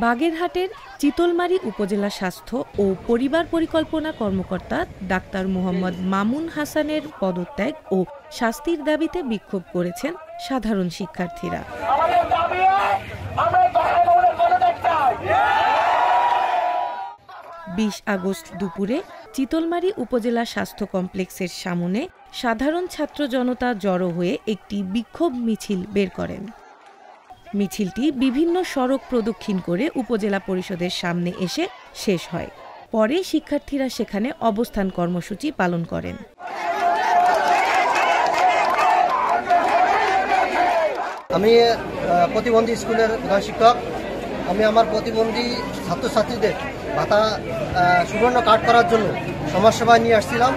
বাগেরহাটের চিতলমারী উপজেলা স্বাস্থ্য ও পরিবার পরিকল্পনা কর্মকর্তা ডাক্তার মোহাম্মদ মামুন হাসানের পদত্যাগ ও শাস্তির দাবিতে বিক্ষোভ করেছেন সাধারণ শিক্ষার্থীরা। 20 আগস্ট দুপুরে চিতলমারী উপজেলা স্বাস্থ্য কমপ্লেক্সের সামনে সাধারণ ছাত্র জনতা জড়ো হয়ে একটি বিক্ষোভ মিছিল বের করেন। মিছিলটি বিভিন্ন সড়ক প্রদক্ষিণ করে উপজেলা পরিষদের সামনে এসে শেষ হয়। পরে শিক্ষার্থীরা সেখানে অবস্থান কর্মসূচি পালন করেন। আমি প্রতিবন্ধী স্কুলের প্রধান শিক্ষক। আমি আমার প্রতিবন্ধী ছাত্রছাত্রীদের ভাতা সুবর্ণ কার্ড করার জন্য সমাজসেবায় নিয়ে আসছিলাম।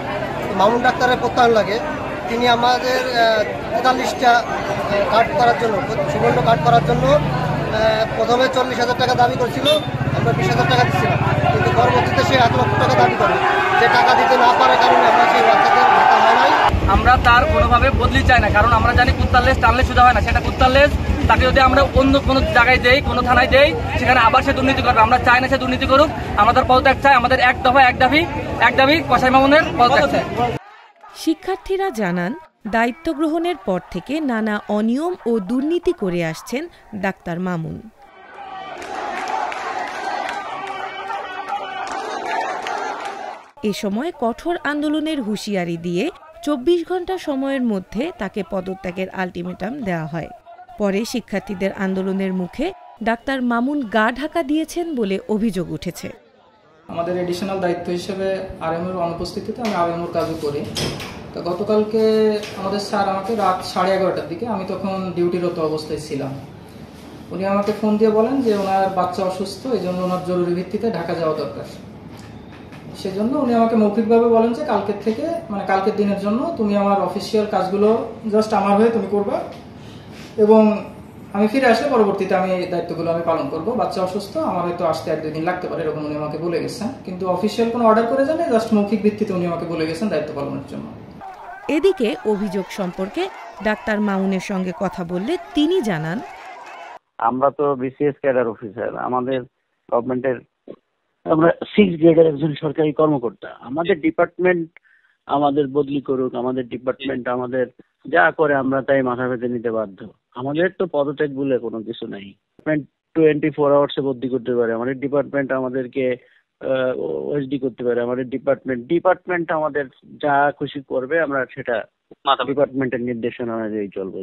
মামুন ডাক্তারের প্রত্যয়ন লাগে, তিনি আমাদের 43টা কার্ড করার জন্য, সুবর্ণ কার্ড করার জন্য প্রথমে 40,000 টাকা দাবি করেছিল, আমরা 20,000 টাকা দিচ্ছিলাম, কিন্তু পরবর্তীতে সে 1 লক্ষ টাকা দাবি করে। যে টাকা দিতে না পারার কারণে আমরা সেই বাচ্চাদের ভাতা হয় নাই। আমরা তার কোনোভাবে বদলি চাই না, কারণ আমরা জানি কুত্তার লেজ টানলে সোজা হয় না। সেটা কুত্তার লেজ, তাকে যদি আমরা অন্য কোনো জায়গায় দেই, কোনো থানায় দেই, সেখানে আবার সে দুর্নীতি করবে। আমরা চাই না সে দুর্নীতি করুক। আমাদের পদত্যাগ চাই, আমাদের এক দফা এক দাবি কসাই মামুনের পদত্যাগ চাই। শিক্ষার্থীরা জানান, দায়িত্ব গ্রহণের পর থেকে নানা অনিয়ম ও দুর্নীতি করে আসছেন ডাক্তার মামুন। এ সময় কঠোর আন্দোলনের হুঁশিয়ারি দিয়ে 24 ঘন্টা সময়ের মধ্যে তাকে পদত্যাগের আলটিমেটাম দেওয়া হয়। পরে শিক্ষার্থীদের আন্দোলনের মুখে ডাক্তার মামুন গা ঢাকা দিয়েছেন বলে অভিযোগ উঠেছে। আমাদের এডিশনাল দায়িত্ব হিসেবে আরএমওর অনুপস্থিতিতে আমি আরএমওর কাজও করি। তো গতকালকে আমাদের স্যার আমাকে রাত 11:30টার দিকে, আমি তখন ডিউটিরত অবস্থায় ছিলাম, উনি আমাকে ফোন দিয়ে বলেন যে ওনার বাচ্চা অসুস্থ, এই জন্য ওনার জরুরি ভিত্তিতে ঢাকা যাওয়া দরকার। সেজন্য উনি আমাকে মৌখিকভাবে বলেন যে কালকের থেকে, মানে কালকের দিনের জন্য তুমি আমার অফিসিয়াল কাজগুলো জাস্ট আমার হয়ে তুমি করবা, এবং আমি ফিরে আসলে পরবর্তীতে আমি এই দায়িত্বগুলো আমি পালন করবো। বাচ্চা অসুস্থ, আমার হয়তো আসতে 1-2 দিন লাগতে পারে, এরকম উনি আমাকে বলে গেছেন, কিন্তু অফিসিয়াল কোনো অর্ডার করে জানে, জাস্ট মৌখিক ভিত্তিতে উনি আমাকে বলে গেছেন দায়িত্ব পালনের জন্য। এদিকে অভিযোগ সম্পর্কে ডাক্তার মামুনের সঙ্গে কথা বললে তিনি জানান, আমরা তো বিসিএস ক্যাডার অফিসার, আমাদের গভর্নমেন্টের আমরা 6 গ্রেডের একজন সরকারি কর্মকর্তা। আমাদের ডিপার্টমেন্ট আমাদের বদলি করুক, আমাদের ডিপার্টমেন্ট আমাদের যা করে আমরা তাই মাথা পেতে নিতে বাধ্য। আমাদের তো পদত্যাগ বলে কোনো কিছু নাই। 24 আওয়ার্সে বদলি করতে পারে আমাদের ডিপার্টমেন্ট, আমাদেরকে ওএসডি করতে পারে আমাদের ডিপার্টমেন্ট আমাদের যা খুশি করবে, আমরা সেটা ডিপার্টমেন্টের নির্দেশনা অনুযায়ী চলবো।